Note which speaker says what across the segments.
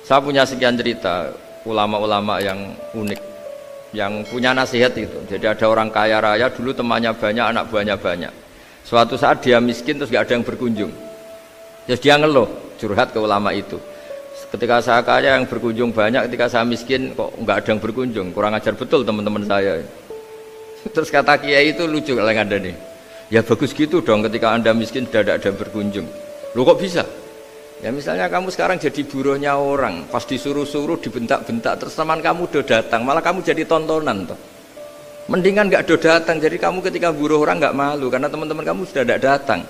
Speaker 1: Saya punya sekian cerita ulama-ulama yang unik, yang punya nasihat itu. Jadi ada orang kaya raya dulu temannya banyak, anak buahnya banyak. Suatu saat dia miskin terus gak ada yang berkunjung. Terus dia ngeluh, curhat ke ulama itu. Ketika saya kaya yang berkunjung banyak, ketika saya miskin kok nggak ada yang berkunjung, kurang ajar betul teman-teman saya. Terus kata kiai itu lucu kalau ada nih, ya bagus gitu dong ketika anda miskin sudah ada yang berkunjung. Loh kok bisa? Ya misalnya kamu sekarang jadi buruhnya orang, pas disuruh-suruh dibentak-bentak, terus teman kamu udah datang, malah kamu jadi tontonan toh. Mendingan nggak udah datang, jadi kamu ketika buruh orang nggak malu karena teman-teman kamu sudah tidak datang.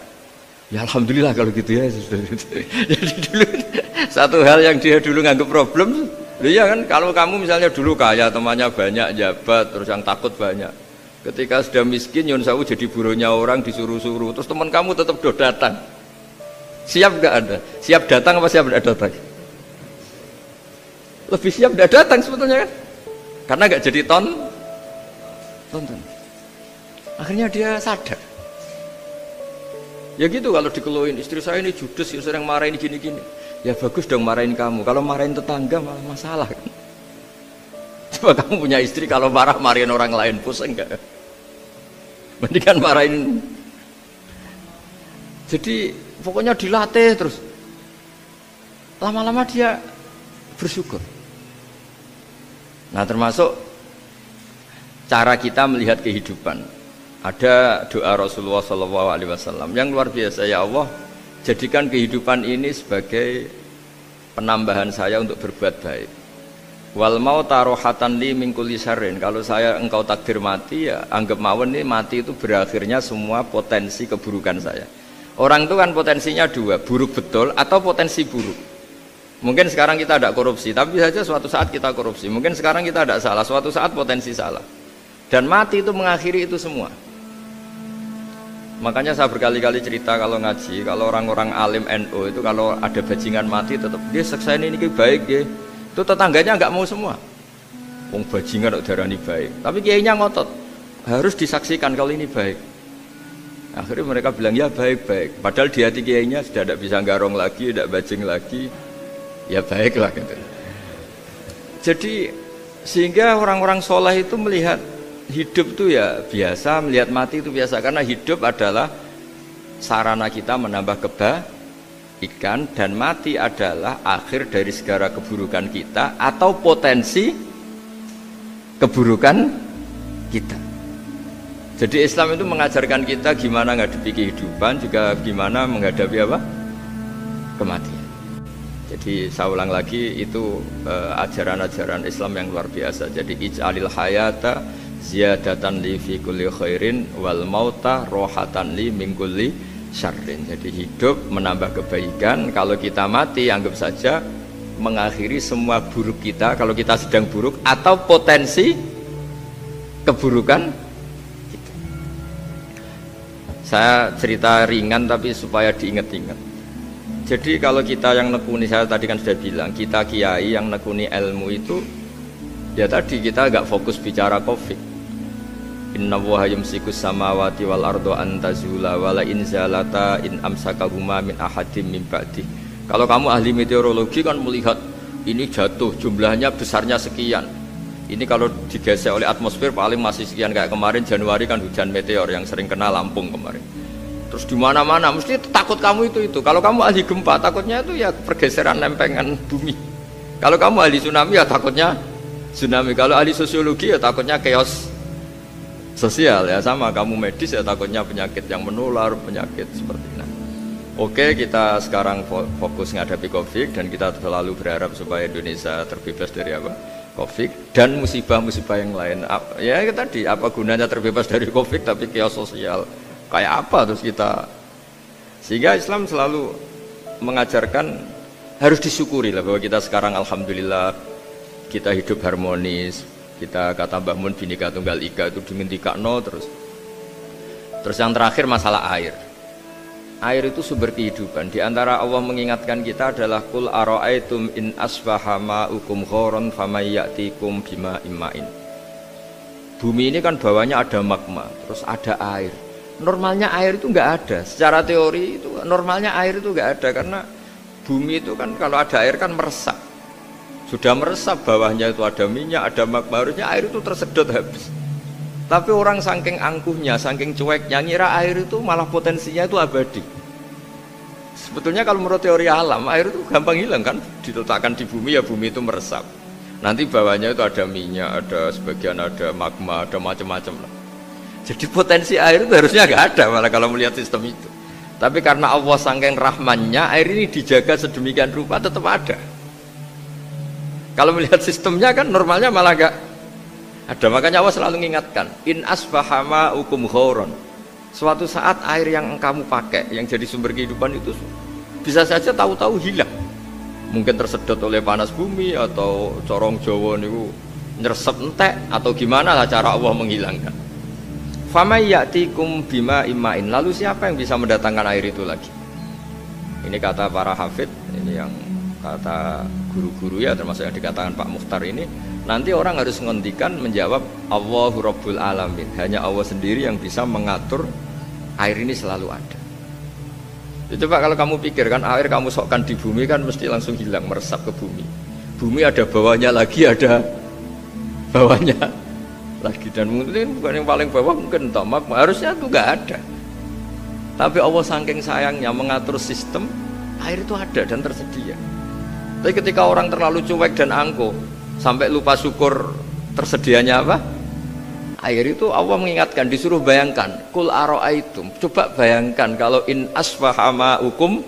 Speaker 1: Ya alhamdulillah kalau gitu ya. Jadi dulu satu hal yang dia dulu nganggap problem, iya kan, kalau kamu misalnya dulu kaya, temannya banyak, jabat, terus yang takut banyak. Ketika sudah miskin, Yun Sawu jadi buruhnya orang, disuruh-suruh, terus teman kamu tetap udah datang. Siap nggak Anda? Siap datang apa siap tidak datang? Lebih siap tidak datang sebetulnya kan? Karena nggak jadi tonton. Akhirnya dia sadar. Ya gitu kalau dikeluhin, istri saya ini judes, sering marahin gini-gini. Ya bagus dong marahin kamu. Kalau marahin tetangga malah masalah kan? Coba kamu punya istri kalau marahin orang lain, pusing nggak? Mendingan marahin. Jadi pokoknya dilatih terus. Lama-lama dia bersyukur. Nah termasuk cara kita melihat kehidupan. Ada doa Rasulullah SAW yang luar biasa. Ya Allah, jadikan kehidupan ini sebagai penambahan saya untuk berbuat baik. Wal mauta rohatan li min kulli syarrin. Kalau engkau takdir mati, ya anggap mawon ini mati itu berakhirnya semua potensi keburukan saya. Orang itu kan potensinya dua, buruk betul atau potensi buruk. Mungkin sekarang kita tidak korupsi, tapi saja suatu saat kita korupsi. Mungkin sekarang kita tidak salah, suatu saat potensi salah. Dan mati itu mengakhiri itu semua. Makanya saya berkali-kali cerita kalau ngaji, kalau orang-orang alim NU itu kalau ada bajingan mati tetap dia seksa ini baik ya. Itu tetangganya nggak mau semua. Wong bajingan kok darani baik. Tapi kiainya ngotot, harus disaksikan kalau ini baik. Akhirnya mereka bilang ya baik-baik. Padahal di hati kiainya sudah tidak bisa garong lagi, tidak bajing lagi. Ya baiklah gitu. Jadi sehingga orang-orang soleh itu melihat hidup itu ya biasa, melihat mati itu biasa. Karena hidup adalah sarana kita menambah kebaikan, dan mati adalah akhir dari segala keburukan kita atau potensi keburukan kita. Jadi Islam itu mengajarkan kita gimana menghadapi kehidupan, juga gimana menghadapi apa? Kematian. Jadi saya ulang lagi, itu ajaran-ajaran Islam yang luar biasa. Jadi ij'alil hayata ziyadatan li fi kulli khairin wal mauta rohatan li min kulli syarrin. Jadi hidup menambah kebaikan, kalau kita mati anggap saja mengakhiri semua buruk kita kalau kita sedang buruk atau potensi keburukan. Saya cerita ringan tapi supaya diingat-ingat. Jadi kalau kita yang nekuni, saya tadi kan sudah bilang, kita kiai yang nekuni ilmu itu, ya tadi kita agak fokus bicara COVID. Inna Allaha yumsikus samawati wal ardo antazula wala in zalata in amsakahuma min ahadim min ba'di. Kalau kamu ahli meteorologi kan melihat ini jatuh jumlahnya besarnya sekian. Ini kalau digesek oleh atmosfer paling masih sekian, kayak kemarin Januari kan hujan meteor yang sering kena Lampung kemarin. Terus di mana-mana mesti takut kamu itu. Kalau kamu ahli gempa takutnya itu ya pergeseran lempengan bumi. Kalau kamu ahli tsunami ya takutnya tsunami. Kalau ahli sosiologi ya takutnya chaos sosial, ya sama. Kamu medis ya takutnya penyakit yang menular, penyakit seperti ini. Oke, kita sekarang fokus menghadapi COVID dan kita selalu berharap supaya Indonesia terbebas dari apa? COVID dan musibah-musibah yang lain. Ya tadi, apa gunanya terbebas dari COVID tapi chaos sosial kayak apa terus kita. Sehingga Islam selalu mengajarkan harus disyukuri lah bahwa kita sekarang alhamdulillah kita hidup harmonis. Kita kata Mbah Mun Bhinneka Tunggal Ika itu dimintikakno terus. Terus yang terakhir masalah air. Air itu sumber kehidupan. Di antara Allah mengingatkan kita adalah kul ara'aitum in asbaha ma'ukum ghoron famay ya'tikum bima imma'in. Bumi ini kan bawahnya ada magma, terus ada air. Normalnya air itu nggak ada. Secara teori itu normalnya air itu nggak ada karena bumi itu kan kalau ada air kan meresap. sudah meresap, bawahnya itu ada minyak, ada magma, harusnya air itu tersedot habis. Tapi orang saking angkuhnya, saking cueknya, ngira air itu malah potensinya itu abadi. Sebetulnya kalau menurut teori alam, air itu gampang hilang kan, diletakkan di bumi ya bumi itu meresap. Nanti bawahnya itu ada minyak, ada sebagian ada magma, ada macam-macam lah. Jadi potensi air itu harusnya nggak ada malah kalau melihat sistem itu. Tapi karena Allah saking rahmannya, air ini dijaga sedemikian rupa tetap ada. Kalau melihat sistemnya kan normalnya malah gak ada. Makanya Allah selalu mengingatkan, in asbahama ukum ghauron. Suatu saat air yang kamu pakai yang jadi sumber kehidupan itu bisa saja tahu-tahu hilang. Mungkin tersedot oleh panas bumi atau corong Jawa niku nyeresep entek atau gimana lah cara Allah menghilangkan. Famay ya'tikum bima imain. Lalu siapa yang bisa mendatangkan air itu lagi? Ini kata para hafid, ini yang kata guru-guru ya, termasuk yang dikatakan Pak Mukhtar ini, nanti orang harus menghentikan menjawab Allahu Rabbul Alamin, hanya Allah sendiri yang bisa mengatur air ini selalu ada. Coba kalau kamu pikirkan air kamu sokkan di bumi kan mesti langsung hilang, meresap ke bumi. Bumi ada bawahnya lagi, ada bawahnya lagi, dan mungkin bukan yang paling bawah mungkin tomak, harusnya itu nggak ada. Tapi Allah saking sayangnya mengatur sistem, air itu ada dan tersedia. Tapi ketika orang terlalu cuek dan angkuh sampai lupa syukur tersedianya apa? Air itu Allah mengingatkan, disuruh bayangkan, kul aro'aitum, coba bayangkan kalau in asfahama ukum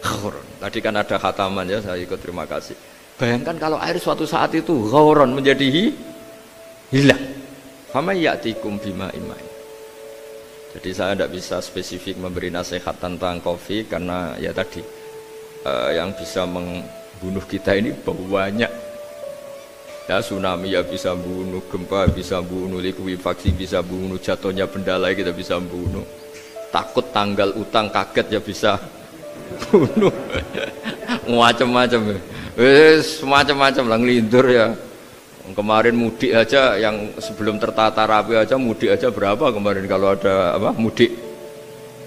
Speaker 1: ghauron. Tadi kan ada khataman ya, saya ikut, terima kasih. Bayangkan kalau air suatu saat itu ghauron, menjadi hilang. Fama ya'tikum bima imai. Jadi saya tidak bisa spesifik memberi nasihat tentang kopi karena ya tadi yang bisa bunuh kita ini banyak ya, tsunami ya bisa bunuh, gempa bisa bunuh, likuifaksi bisa bunuh, jatuhnya benda lain kita bisa bunuh, takut tanggal utang kaget ya bisa bunuh macam-macam, semacam-macam lah, ngelindur ya. Kemarin mudik aja, yang sebelum tertata rapi aja mudik aja berapa kemarin, kalau ada apa mudik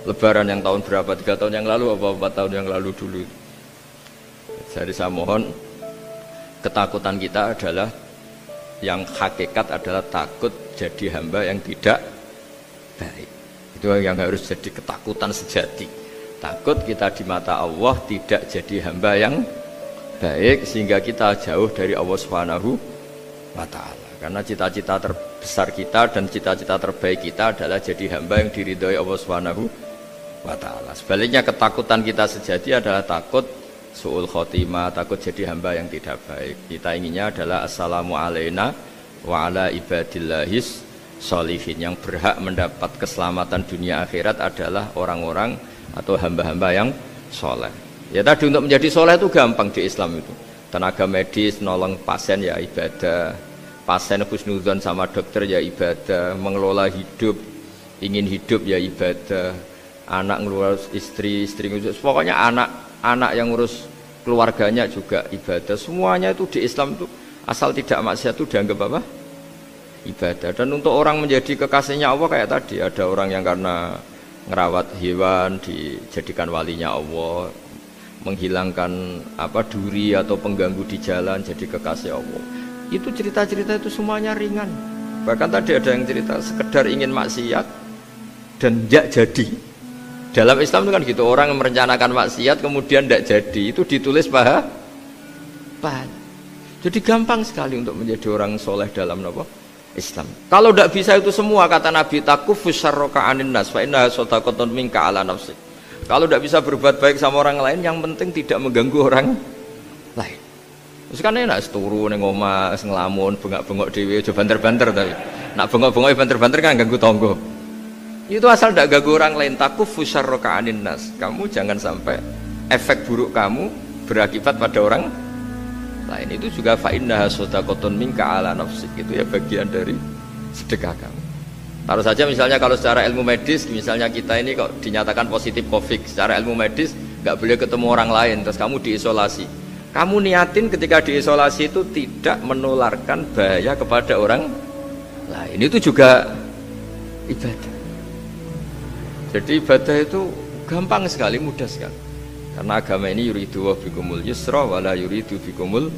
Speaker 1: lebaran yang tahun berapa, 3 tahun yang lalu apa 4 tahun yang lalu dulu. Jadi saya mohon, ketakutan kita adalah yang hakikat adalah takut jadi hamba yang tidak baik. Itu yang harus jadi ketakutan sejati. Takut kita di mata Allah tidak jadi hamba yang baik, sehingga kita jauh dari Allah Subhanahu wa ta'ala. Karena cita-cita terbesar kita dan cita-cita terbaik kita adalah jadi hamba yang diridhoi Allah Subhanahu wa ta'ala. Sebaliknya ketakutan kita sejati adalah takut su'ul khotimah, takut jadi hamba yang tidak baik. Kita inginnya adalah assalamu alaina wa ala ibadillahis sholihin. Yang berhak mendapat keselamatan dunia akhirat adalah orang-orang atau hamba-hamba yang soleh. Ya tadi, untuk menjadi soleh itu gampang di Islam itu. Tenaga medis nolong pasien ya ibadah, pasien husnudzon sama dokter ya ibadah, mengelola hidup, ingin hidup ya ibadah, anak ngurus istri, istri ngurus, pokoknya anak yang ngurus keluarganya juga ibadah. Semuanya itu di Islam itu asal tidak maksiat itu dianggap apa? Ibadah. Dan untuk orang menjadi kekasihnya Allah kayak tadi, ada orang yang karena ngerawat hewan dijadikan walinya Allah, menghilangkan apa duri atau pengganggu di jalan jadi kekasih Allah. Itu cerita-cerita itu semuanya ringan. Bahkan tadi ada yang cerita sekedar ingin maksiat dan tidak jadi. Dalam Islam itu kan gitu, orang yang merencanakan maksiat kemudian tidak jadi, itu ditulis pahala. Jadi gampang sekali untuk menjadi orang soleh dalam apa? Islam. Kalau tidak bisa itu semua, kata Nabi, takufus syarroka anin nas fa innaha shadaqatun minka ala nafsik. Kalau tidak bisa berbuat baik sama orang lain, yang penting tidak mengganggu orang lain. Terus kan enak seturu ning omah ngelamun bengak-bengok dhewe aja banter-banter, tapi nak bengok-bengok banter-banter kan ganggu tangga. Itu asal tidak ganggu orang lain. Takufus syarroka anin nas. Kamu jangan sampai efek buruk kamu berakibat pada orang lain. Itu juga fa innaha shadaqatun minka ala nafsik. Itu ya bagian dari sedekah kamu. Taruh saja misalnya kalau secara ilmu medis, misalnya kita ini kok dinyatakan positif COVID, secara ilmu medis nggak boleh ketemu orang lain, terus kamu diisolasi. Kamu niatin ketika diisolasi itu tidak menularkan bahaya kepada orang lain. Itu juga ibadah. Jadi ibadah itu gampang sekali, mudah sekali. Karena agama ini yuridu wa bikumul yusra wa la yuridu bikumul